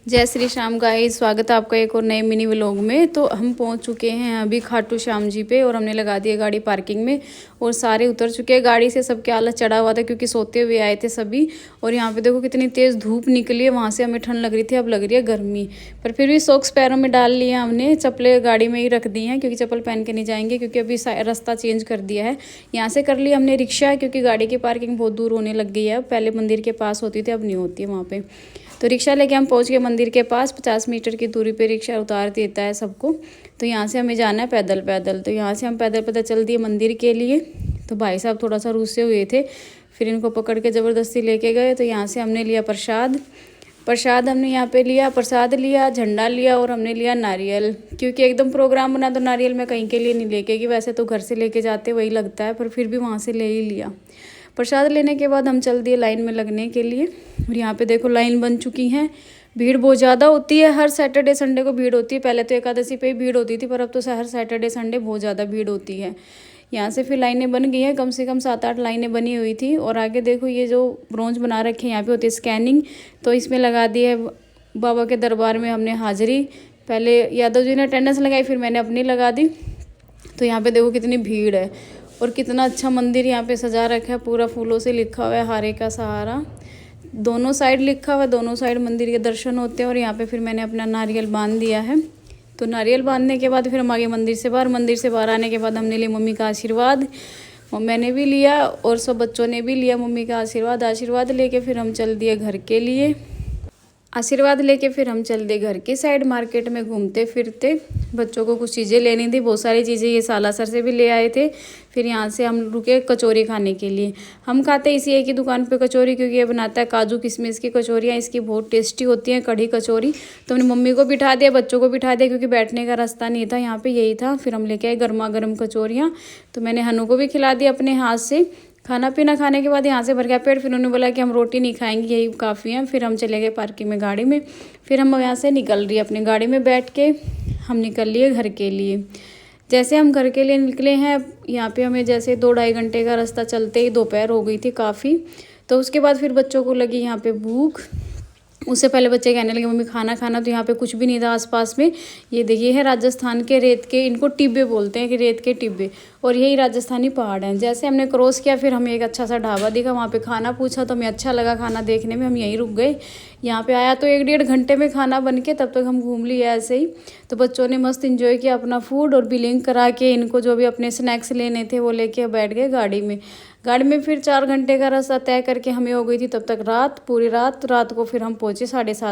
जय श्री श्याम गाइस, स्वागत है आपका एक और नए मिनी व्लॉग में। तो हम पहुंच चुके हैं अभी खाटू श्याम जी पे और हमने लगा दिया गाड़ी पार्किंग में और सारे उतर चुके हैं गाड़ी से। सबके आलस चढ़ा हुआ था क्योंकि सोते हुए आए थे सभी। और यहाँ पे देखो कितनी तेज़ धूप निकली है, वहाँ से हमें ठंड लग रही थी, अब लग रही है गर्मी। पर फिर भी सॉक्स पैरों में डाल लिए हमने, चप्पलें गाड़ी में ही रख दी हैं क्योंकि चप्पल पहन के नहीं जाएंगे क्योंकि अभी रास्ता चेंज कर दिया है। यहाँ से कर लिया हमने रिक्शा क्योंकि गाड़ी की पार्किंग बहुत दूर होने लग गई है। पहले मंदिर के पास होती थी, अब नहीं होती है वहाँ पे। तो रिक्शा लेके हम पहुंच गए मंदिर के पास। 50 मीटर की दूरी पे रिक्शा उतार देता है सबको। तो यहाँ से हमें जाना है पैदल पैदल। तो यहाँ से हम पैदल पैदल चल दिए मंदिर के लिए। तो भाई साहब थोड़ा सा रूसे हुए थे, फिर इनको पकड़ के ज़बरदस्ती लेके गए। तो यहाँ से हमने लिया प्रसाद हमने यहाँ पे लिया, प्रसाद लिया, झंडा लिया और हमने लिया नारियल। क्योंकि एकदम प्रोग्राम बना तो नारियल मैं कहीं के लिए नहीं लेके गई, वैसे तो घर से लेके जाते वही लगता है, पर फिर भी वहाँ से ले ही लिया। प्रसाद लेने के बाद हम चल दिए लाइन में लगने के लिए। और यहाँ पे देखो लाइन बन चुकी है। भीड़ बहुत ज़्यादा होती है, हर सैटरडे संडे को भीड़ होती है। पहले तो एकादशी पे ही भीड़ होती थी, पर अब तो हर सैटरडे संडे बहुत ज़्यादा भीड़ होती है। यहाँ से फिर लाइनें बन गई हैं, कम से कम 7-8 लाइनें बनी हुई थी। और आगे देखो ये जो ब्रोंज बना रखे हैं यहाँ पे होती है स्कैनिंग, तो इसमें लगा दी है बाबा के दरबार में हमने हाजिरी। पहले यादव जी ने अटेंडेंस लगाई, फिर मैंने अपनी लगा दी। तो यहाँ पे देखो कितनी भीड़ है और कितना अच्छा मंदिर यहाँ पे सजा रखा है, पूरा फूलों से लिखा हुआ है हारे का सहारा। दोनों साइड लिखा हुआ है, दोनों साइड मंदिर के दर्शन होते हैं। और यहाँ पे फिर मैंने अपना नारियल बांध दिया है। तो नारियल बांधने के बाद फिर हम आगे मंदिर से बाहर आने के बाद हमने लिया मम्मी का आशीर्वाद। मैंने भी लिया और सब बच्चों ने भी लिया मम्मी का आशीर्वाद लेके फिर हम चल दिए घर के लिए। आशीर्वाद लेके फिर हम चल दिए घर की साइड, मार्केट में घूमते फिरते। बच्चों को कुछ चीज़ें लेनी थी, बहुत सारी चीज़ें ये सालासर से भी ले आए थे। फिर यहाँ से हम रुके कचौरी खाने के लिए। हम खाते इसी एक ही दुकान पे कचौरी, क्योंकि ये बनाता है काजू किशमिश की कचौरियाँ, इसकी बहुत टेस्टी होती हैं, कढ़ी कचौरी। तो हमने मम्मी को बिठा दिया, बच्चों को बिठा दिया, क्योंकि बैठने का रास्ता नहीं था यहाँ पे, यही था। फिर हम लेके आए गर्मा गर्म कचौरियाँ। तो मैंने हनु को भी खिला दिया अपने हाथ से। खाना पीना खाने के बाद यहाँ से भर गया पेट। फिर उन्होंने बोला कि हम रोटी नहीं खाएंगे, यही काफ़ी है। फिर हम चले गए पार्किंग में गाड़ी में। फिर हम यहाँ से निकल रही है, अपनी गाड़ी में बैठ के हम निकल लिए घर के लिए। जैसे हम घर के लिए निकले हैं, यहाँ पे हमें जैसे 2-2.5 घंटे का रास्ता चलते ही दोपहर हो गई थी काफ़ी। तो उसके बाद फिर बच्चों को लगी यहाँ पे भूख। उससे पहले बच्चे कहने लगे मम्मी खाना खाना। तो यहाँ पे कुछ भी नहीं था आसपास में। ये देखिए है राजस्थान के रेत के, इनको टिब्बे बोलते हैं, कि रेत के टिब्बे। और यही राजस्थानी पहाड़ हैं। जैसे हमने क्रॉस किया फिर हमें एक अच्छा सा ढाबा दिखा, वहाँ पे खाना पूछा तो हमें अच्छा लगा खाना देखने में, हम यहीं रुक गए। यहाँ पे आया तो 1-1.5 घंटे में खाना बन के, तब तक हम घूम लिए ऐसे ही। तो बच्चों ने मस्त इन्जॉय किया अपना फूड और बिलिंग करा के, इनको जो भी अपने स्नैक्स लेने थे वो लेके बैठ गए गाड़ी में। गाड़ी में फिर 4 घंटे का रास्ता तय करके हमें हो गई थी तब तक रात, पूरी रात। रात को फिर हम पहुँचे 7:30